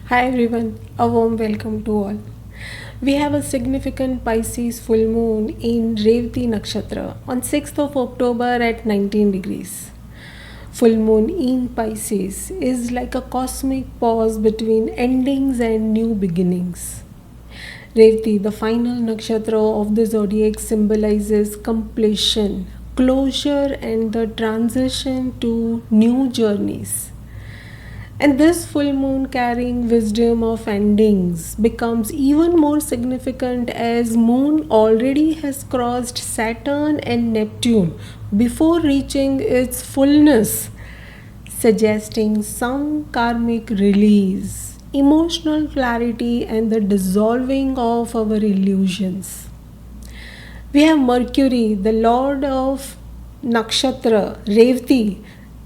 Hi everyone, a warm welcome to all. We have a significant Pisces full moon in Revati nakshatra on 6th of October at 19 degrees. Full moon in Pisces is like a cosmic pause between endings and new beginnings. Revati, the final nakshatra of the zodiac, symbolizes completion, closure, and the transition to new journeys. And this full moon carrying wisdom of endings becomes even more significant as moon already has crossed Saturn and Neptune before reaching its fullness, suggesting some karmic release, emotional clarity and the dissolving of our illusions. We have Mercury, the lord of nakshatra, Revati,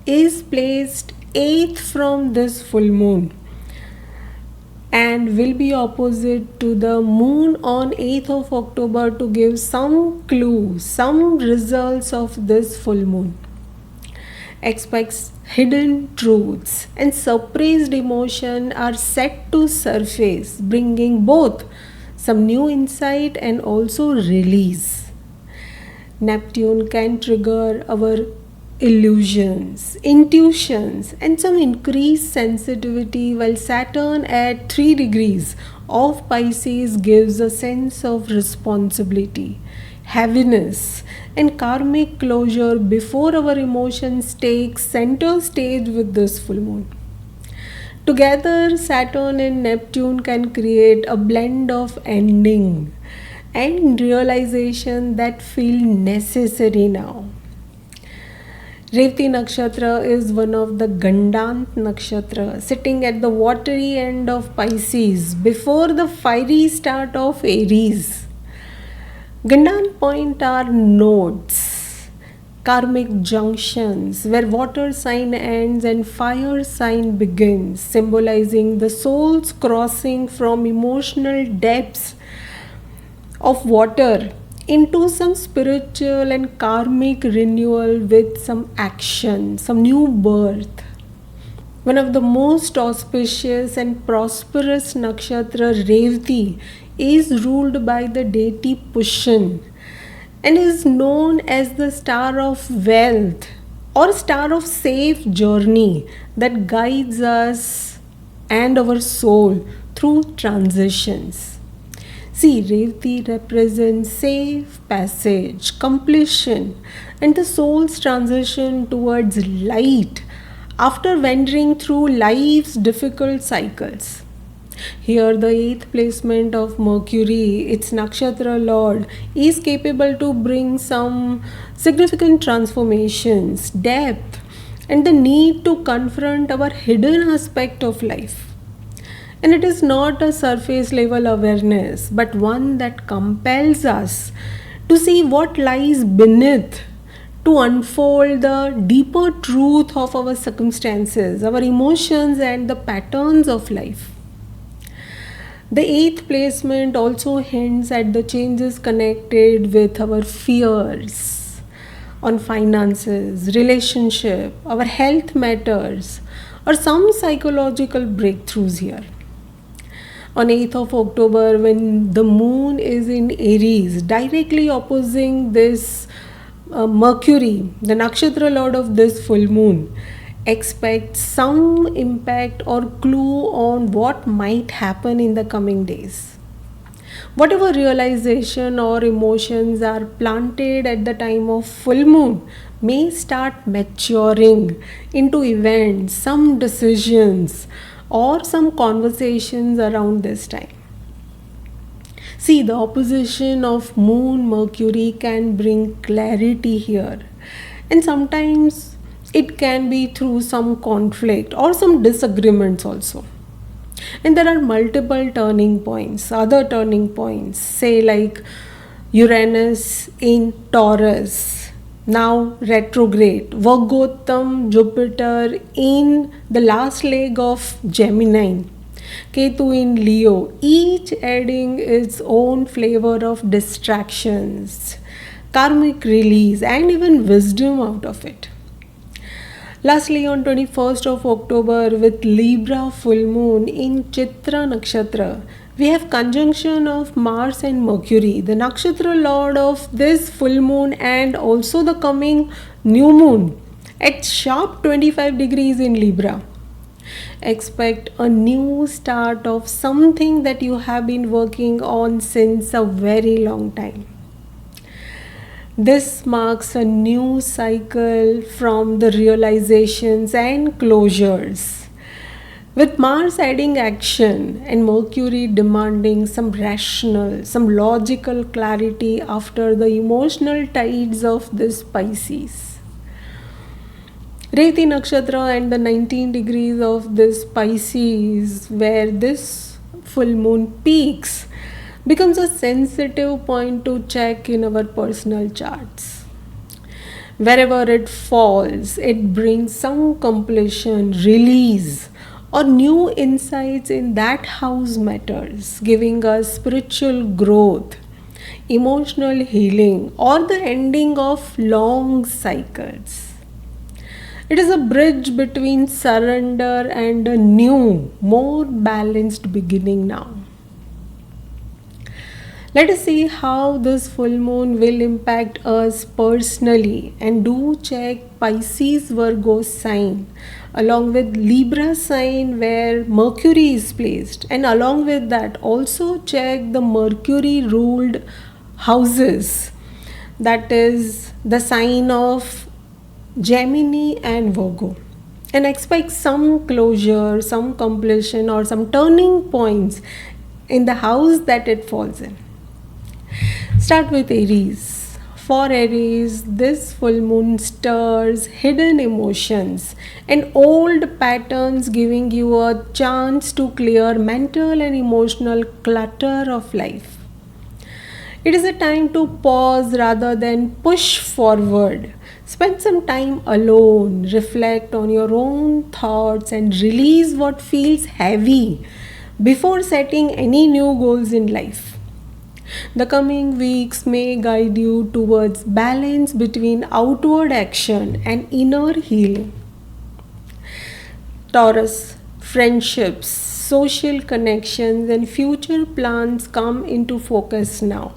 is placed 8th from this full moon and will be opposite to the moon on 8th of October to give some clue, some results of this full moon. Expects hidden truths and suppressed emotion are set to surface, bringing both some new insight and also release. Neptune can trigger our illusions, intuitions, and some increased sensitivity, while Saturn at 3 degrees of Pisces gives a sense of responsibility, heaviness, and karmic closure before our emotions take center stage with this full moon. Together, Saturn and Neptune can create a blend of ending and realization that feel necessary now. Revati nakshatra is one of the Gandant nakshatra, sitting at the watery end of Pisces before the fiery start of Aries. Gandant point are nodes, karmic junctions where water sign ends and fire sign begins, symbolizing the soul's crossing from emotional depths of water into some spiritual and karmic renewal with some action, some new birth. One of the most auspicious and prosperous nakshatra, Revati, is ruled by the deity Pushan and is known as the star of wealth or star of safe journey that guides us and our soul through transitions. See, Revati represents safe passage, completion, and the soul's transition towards light after wandering through life's difficult cycles. Here, the eighth placement of Mercury, its nakshatra lord, is capable to bring some significant transformations, depth, and the need to confront our hidden aspect of life. And it is not a surface level awareness, but one that compels us to see what lies beneath, to unfold the deeper truth of our circumstances, our emotions, and the patterns of life. The eighth placement also hints at the changes connected with our fears on finances, relationship, our health matters, or some psychological breakthroughs here. On 8th of October, when the moon is in Aries, directly opposing this Mercury, the nakshatra lord of this full moon, expect some impact or clue on what might happen in the coming days. Whatever realization or emotions are planted at the time of full moon may start maturing into events, some decisions, or some conversations around this time. See, the opposition of Moon Mercury can bring clarity here, and sometimes it can be through some conflict or some disagreements also. And there are multiple turning points, other turning points, say like Uranus in Taurus, now retrograde, Virgotham Jupiter in the last leg of Gemini, Ketu in Leo, each adding its own flavor of distractions, karmic release, and even wisdom out of it. Lastly, on 21st of October with Libra full moon in Chitra nakshatra, we have conjunction of Mars and Mercury, the nakshatra lord of this full moon and also the coming new moon at sharp 25 degrees in Libra. Expect a new start of something that you have been working on since a very long time. This marks a new cycle from the realizations and closures. With Mars adding action and Mercury demanding some rational, some logical clarity after the emotional tides of this Pisces. Revati nakshatra and the 19 degrees of this Pisces, where this full moon peaks, becomes a sensitive point to check in our personal charts. Wherever it falls, it brings some completion, release, or new insights in that house matters, giving us spiritual growth, emotional healing, or the ending of long cycles. It is a bridge between surrender and a new, more balanced beginning now. Let us see how this full moon will impact us personally, and do check Pisces Virgo sign along with Libra sign where Mercury is placed, and along with that also check the Mercury ruled houses, that is the sign of Gemini and Virgo, and expect some closure, some completion, or some turning points in the house that it falls in. Start with Aries. For Aries, this full moon stirs hidden emotions and old patterns, giving you a chance to clear mental and emotional clutter of life. It is a time to pause rather than push forward. Spend some time alone, reflect on your own thoughts, and release what feels heavy before setting any new goals in life. The coming weeks may guide you towards balance between outward action and inner healing. Taurus, friendships, social connections, and future plans come into focus now.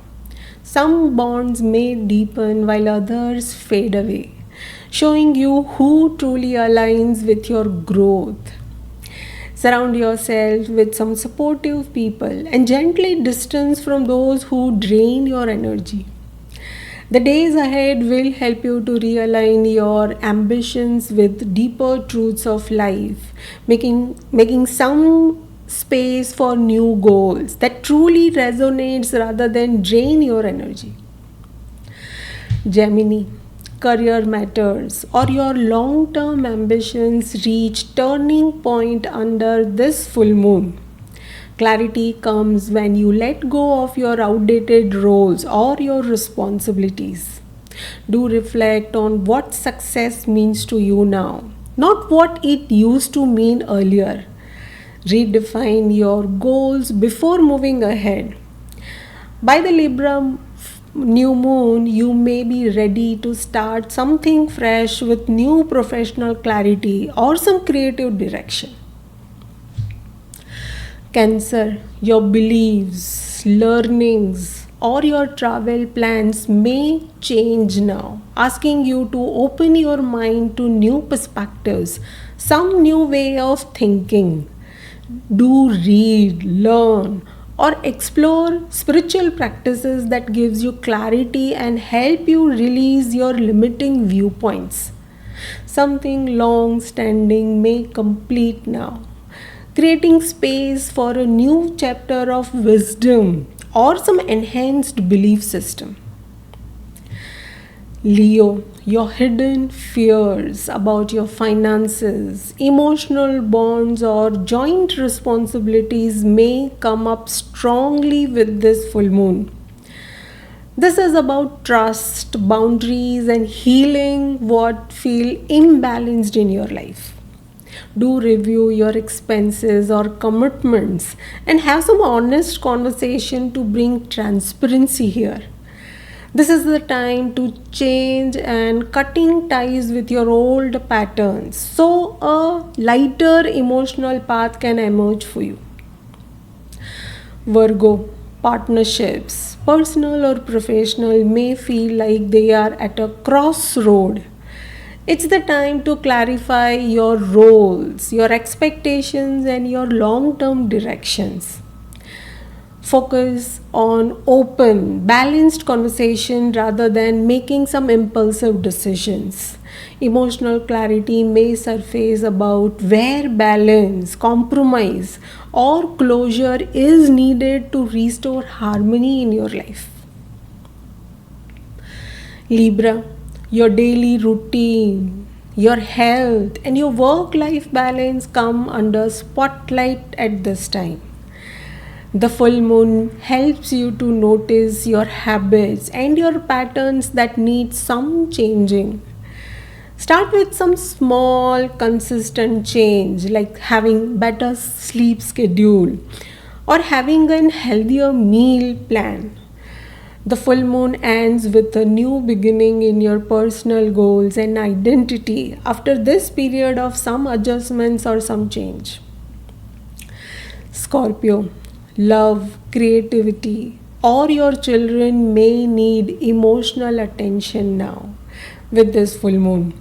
Some bonds may deepen while others fade away, showing you who truly aligns with your growth. Surround yourself with some supportive people and gently distance from those who drain your energy. The days ahead will help you to realign your ambitions with deeper truths of life, making some space for new goals that truly resonates rather than drain your energy. Gemini, career matters or your long-term ambitions reach turning point under this full moon. Clarity comes when you let go of your outdated roles or your responsibilities. Do reflect on what success means to you now, not what it used to mean earlier. Redefine your goals before moving ahead. By the Libra New Moon, you may be ready to start something fresh with new professional clarity or some creative direction. Cancer, your beliefs, learnings, or your travel plans may change now, asking you to open your mind to new perspectives, some new way of thinking. Do read, learn, or explore spiritual practices that gives you clarity and help you release your limiting viewpoints. Something long standing may complete now, creating space for a new chapter of wisdom or some enhanced belief system. Leo, your hidden fears about your finances, emotional bonds, or joint responsibilities may come up strongly with this full moon. This is about trust, boundaries, and healing what feel imbalanced in your life. Do review your expenses or commitments and have some honest conversation to bring transparency here. This is the time to change and cutting ties with your old patterns so a lighter emotional path can emerge for you. Virgo, partnerships, personal or professional, may feel like they are at a crossroad. It's the time to clarify your roles, your expectations, and your long term directions. Focus on open, balanced conversation rather than making some impulsive decisions. Emotional clarity may surface about where balance, compromise, or closure is needed to restore harmony in your life. Libra, your daily routine, your health, and your work life balance come under spotlight at this time. The full moon helps you to notice your habits and your patterns that need some changing. Start with some small, consistent change like having better sleep schedule or having a healthier meal plan. The full moon ends with a new beginning in your personal goals and identity after this period of some adjustments or some change. Scorpio, love, creativity, or your children may need emotional attention now with this full moon.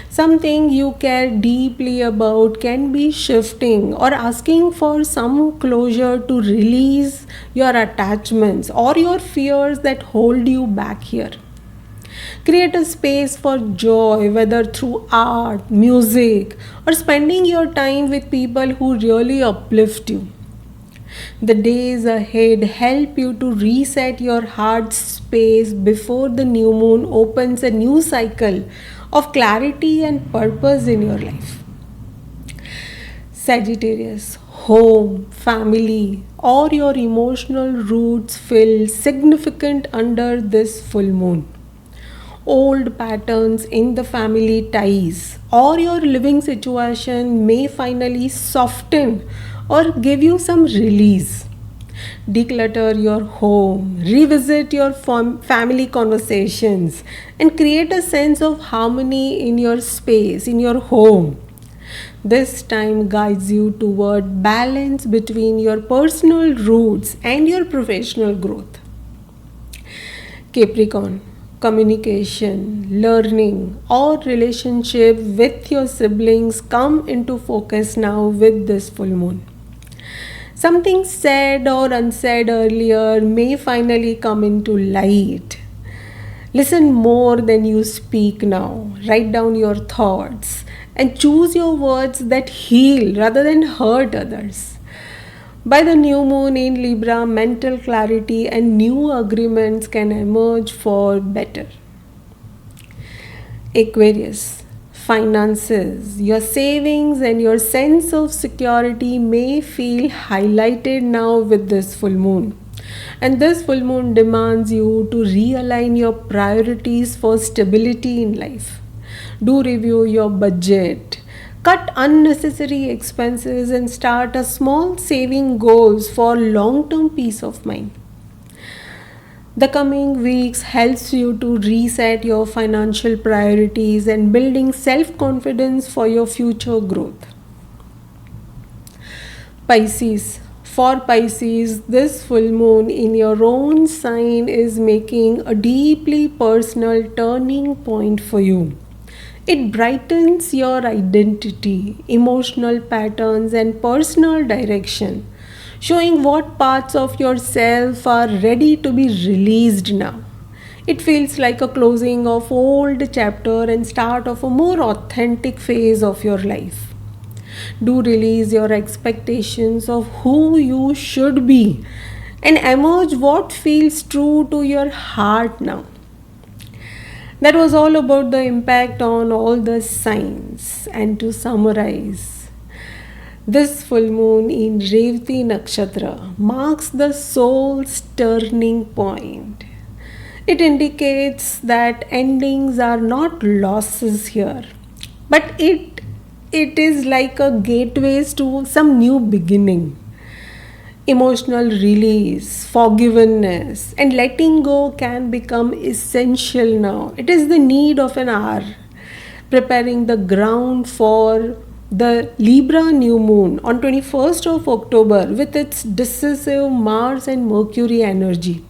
Something you care deeply about can be shifting or asking for some closure to release your attachments or your fears that hold you back here. Create a space for joy, whether through art, music, or spending your time with people who really uplift you. The days ahead help you to reset your heart space before the new moon opens a new cycle of clarity and purpose in your life. Sagittarius, home, family, or your emotional roots feel significant under this full moon. Old patterns in the family ties or your living situation may finally soften or give you some release. Declutter your home, revisit your family conversations, and create a sense of harmony in your space, in your home. This time guides you toward balance between your personal roots and your professional growth. Capricorn, communication, learning, or relationship with your siblings come into focus now with this full moon. Something said or unsaid earlier may finally come into light. Listen more than you speak now. Write down your thoughts and choose your words that heal rather than hurt others. By the new moon in Libra, mental clarity and new agreements can emerge for better. Aquarius, finances, your savings, and your sense of security may feel highlighted now with this full moon. And this full moon demands you to realign your priorities for stability in life. Do review your budget. Cut unnecessary expenses and start a small saving goals for long-term peace of mind. The coming weeks helps you to reset your financial priorities and building self-confidence for your future growth. Pisces. For Pisces, this full moon in your own sign is making a deeply personal turning point for you. It brightens your identity, emotional patterns, and personal direction, showing what parts of yourself are ready to be released now. It feels like a closing of old chapter and start of a more authentic phase of your life. Do release your expectations of who you should be and emerge what feels true to your heart now. That was all about the impact on all the signs. And to summarize, this full moon in Revati nakshatra marks the soul's turning point. It indicates that endings are not losses here, but it is like a gateway to some new beginning. Emotional release, forgiveness, and letting go can become essential now. It is the need of an hour, preparing the ground for the Libra New Moon on 21st of October with its decisive Mars and Mercury energy.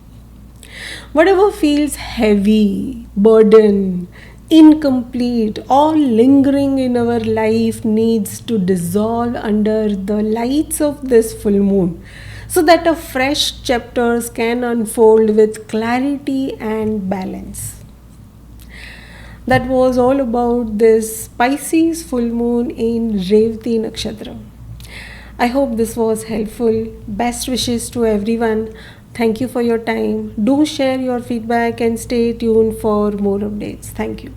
Whatever feels heavy, burden, incomplete, or lingering in our life needs to dissolve under the lights of this full moon so that a fresh chapters can unfold with clarity and balance. That was all about this Pisces full moon in Revati nakshatra. I hope this was helpful. Best wishes to everyone. Thank you for your time. Do share your feedback and stay tuned for more updates. Thank you.